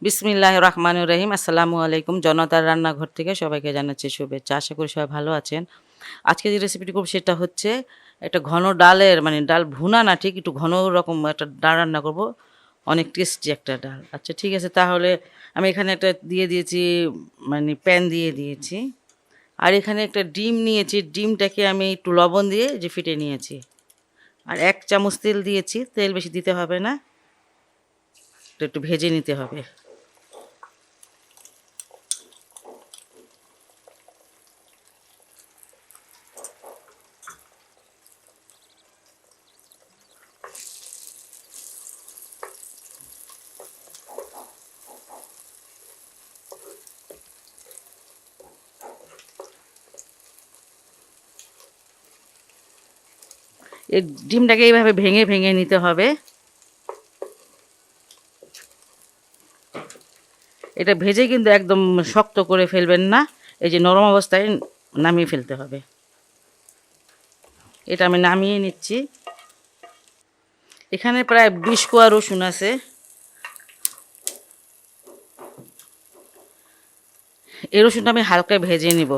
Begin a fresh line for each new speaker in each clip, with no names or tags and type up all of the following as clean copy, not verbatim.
বিসমিল্লাহির রহমানির রহিম। আসসালামু আলাইকুম। জনতার রান্নাঘর থেকে সবাইকে জানাচ্ছি শুভেচ্ছা। আশা করি সবাই ভালো আছেন। আজকে যে রেসিপিটি করব সেটা হচ্ছে একটা ঘন ডালের মানে ডাল ভুনা না ঠিক একটু ঘন রকম একটা ডাল রান্না করব। অনেক টেস্টি একটা ডাল। আচ্ছা ঠিক আছে, তাহলে আমি এখানে একটা দিয়ে দিয়েছি, মানে প্যান দিয়ে দিয়েছি। আর এখানে একটা ডিম নিয়েছি। ডিমটাকে আমি একটু লবণ দিয়ে যে ফেটে নিয়েছি। আর ১ চামচ তেল দিয়েছি। তেল বেশি দিতে হবে না। এটা একটু ভেজে নিতে হবে। এই ডিমটাকে এইভাবে ভেঙে ভেঙে নিতে হবে। এটা ভেজে কিন্তু একদম শক্ত করে ফেলবেন না, এই যে নরম অবস্থায় নামিয়ে ফেলতে হবে। এটা আমি নামিয়ে নিচ্ছি। এখানে প্রায় ২০ কোয়া রসুন আছে। এই রসুনটা আমি হালকা ভেজে নিব।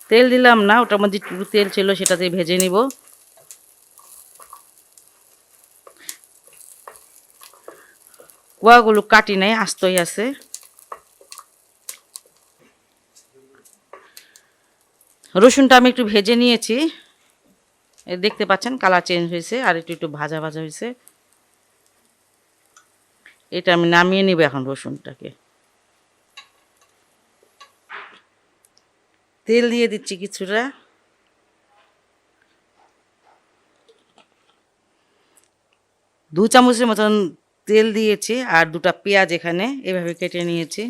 তেল দিলাম না, ওটার মধ্যে একটু তেল ছিল সেটাতে ভেজে নিব। কোয়াগুলো কাটি নাই, আস্তই আছে। রসুনটা আমি একটু ভেজে নিয়েছি, দেখতে পাচ্ছেন কালার চেঞ্জ হয়েছে, আর একটু একটু ভাজা ভাজা হয়েছে। এটা আমি নামিয়ে নিব এখন রসুনটাকে। তেল দিয়ে দিচ্ছি কিছুটা। দু চামচের মতন তেল দিয়েছি, আর দুটা পেঁয়াজ এখানে এভাবে কেটে নিয়েছি।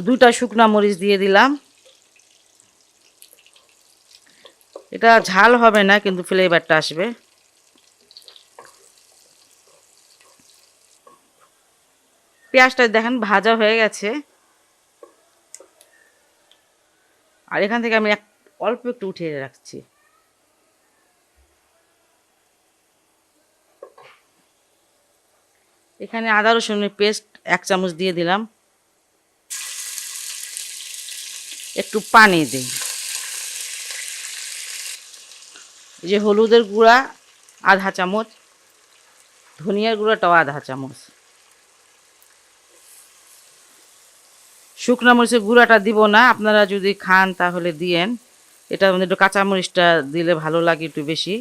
দুইটা শুকনা মরিচ দিয়ে দিলাম। এটা ঝাল হবে না, কিন্তু ফ্লেভারটা আসবে। পেঁয়াজটা দেখেন ভাজা হয়ে গেছে। আর এখান থেকে আমি অল্প একটু উঠিয়ে রাখছি। এখানে আদা রসুনের পেস্ট ১ চামচ দিয়ে দিলাম। একটু পানি দিই। এই যে হলুদের গুঁড়া আধা চামচ, ধনিয়ার গুঁড়াটাও আধা চামচ। শুকনো মরিচের গুঁড়াটা দিব না, আপনারা যদি খান তাহলে দিয়েন। এটার মধ্যে একটু কাঁচা মরিচটা দিলে ভালো লাগে একটু বেশি।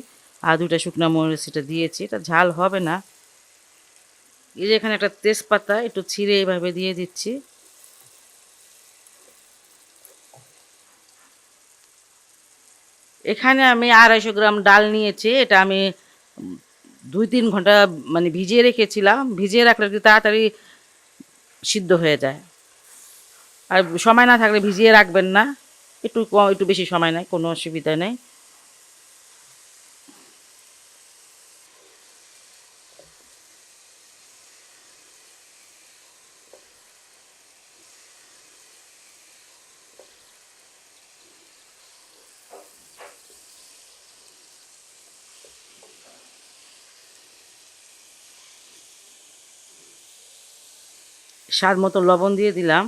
আর দুইটা শুকনো মরিচ এটা দিয়েছি, এটা ঝাল হবে না। এই যে এখানে একটা তেজপাতা একটু ছিঁড়ে এইভাবে দিয়ে দিচ্ছি। এখানে আমি ২৫০ গ্রাম ডাল নিয়েছি। এটা আমি ২-৩ ঘন্টা মানে ভিজিয়ে রেখেছিলাম। ভিজিয়ে রাখলে একটু তাড়াতাড়ি সিদ্ধ হয়ে যায়। আর সময় না থাকলে ভিজিয়ে রাখবেন না। একটু বেশি সময় নেয়, কোনো অসুবিধা নেই। স্বাদ মতো লবণ দিয়ে দিলাম।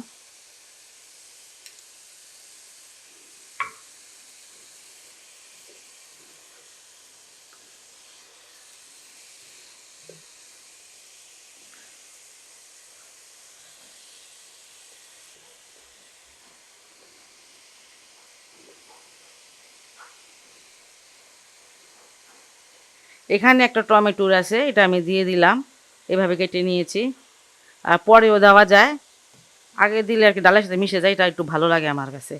এখানে একটা টমেটোর আছে, এটা আমি দিয়ে দিলাম। এভাবে কেটে নিয়েছি। আর পরেও দেওয়া যায়, আগে দিলে আর কি ডালের সাথে মিশে যায়, এটা একটু ভালো লাগে আমার কাছে।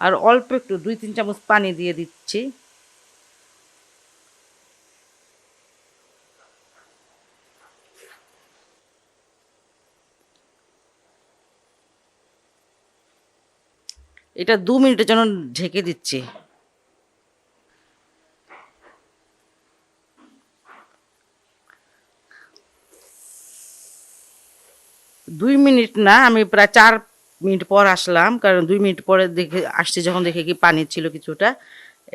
আর অল্প একটু ২-৩ চামচ পানি দিয়ে দিচ্ছি। এটা ২ মিনিটের জন্য ঢেকে দিচ্ছি। 2 মিনিট না, আমি প্রায় 4 মিনিট পর আসলাম, কারণ 2 মিনিট পরে দেখে আসছি যখন, দেখে কি পানি ছিল কিছুটা,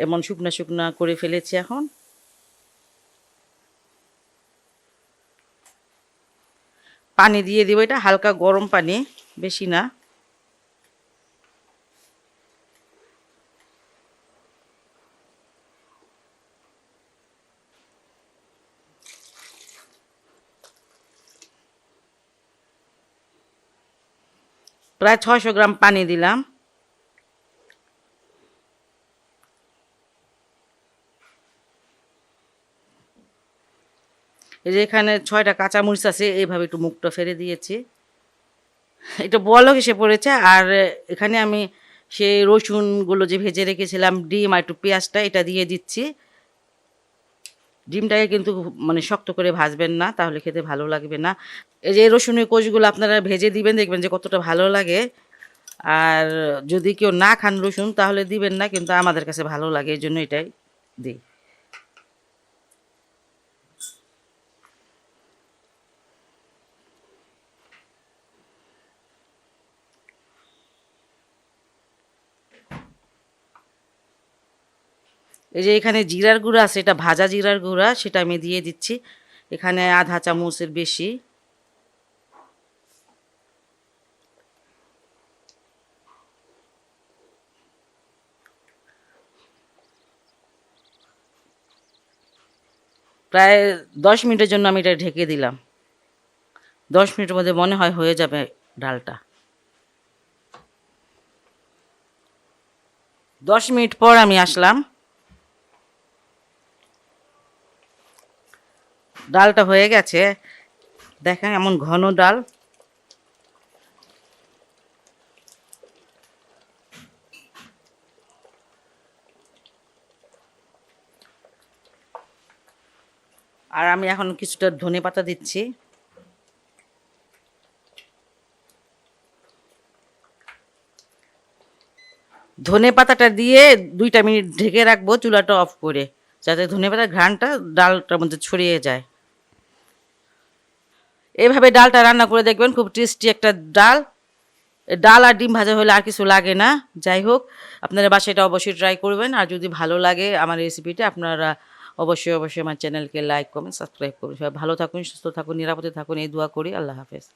এমন শুকনা শুকনা করে ফেলেছি। এখন পানি দিয়ে দিব, এটা হালকা গরম পানি, বেশি না। প্রায় 600 গ্রাম পানি দিলাম। এই যে এখানে 6টা কাঁচামরিচ আছে, এইভাবে একটু মুখটা ফেলে দিয়েছি, এটা বলক এসে পড়েছে। আর এখানে আমি সেই রসুনগুলো যে ভেজে রেখেছিলাম, ডিম আর একটু পেঁয়াজটা, এটা দিয়ে দিচ্ছি। ডিমটাকে কিন্তু মানে শক্ত করে ভাজবেন না, তাহলে খেতে ভালো লাগবে না। এই যে রসুনের কোষগুলো আপনারা ভেজে দিবেন, দেখবেন যে কতটা ভালো লাগে। আর যদি কেউ না খান রসুন তাহলে দিবেন না, কিন্তু আমাদের কাছে ভালো লাগে, এই জন্য এটাই দিই। এই যে এখানে জিরার গুঁড়া আছে, এটা ভাজা জিরার গুঁড়া, সেটা আমি দিয়ে দিচ্ছি এখানে আধা চামচের বেশি। প্রায় 10 মিনিটের জন্য আমি এটা ঢেকে দিলাম। 10 মিনিটের মধ্যে মনে হয় হয়ে যাবে ডালটা। 10 মিনিট পর আমি আসলাম, ডালটা হয়ে গেছে, দেখেন এমন ঘন ডাল। আর আমি এখন কিছুটা ধনেপাতা দিচ্ছি। ধনেপাতাটা দিয়ে 2টা মিনিট ঢেকে রাখবো, চুলাটা অফ করে, যাতে ধনেপাতার ঘ্রাণটা ডালটার মধ্যে ছড়িয়ে যায়। এভাবে ডালটা রান্না করে দেখবেন, খুব টেস্টি একটা ডাল। ডাল আর ডিম ভাজা হলে আর কিছু লাগে না। যাই হোক, আপনারা বাসায় এটা অবশ্যই ট্রাই করবেন। আর যদি ভালো লাগে আমার রেসিপিটা, আপনারা অবশ্যই অবশ্যই আমার চ্যানেলকে লাইক, কমেন্ট, সাবস্ক্রাইব করুন। সবাই ভালো থাকুন, সুস্থ থাকুন, নিরাপদে থাকুন, এই দোয়া করি। আল্লাহ হাফেজ।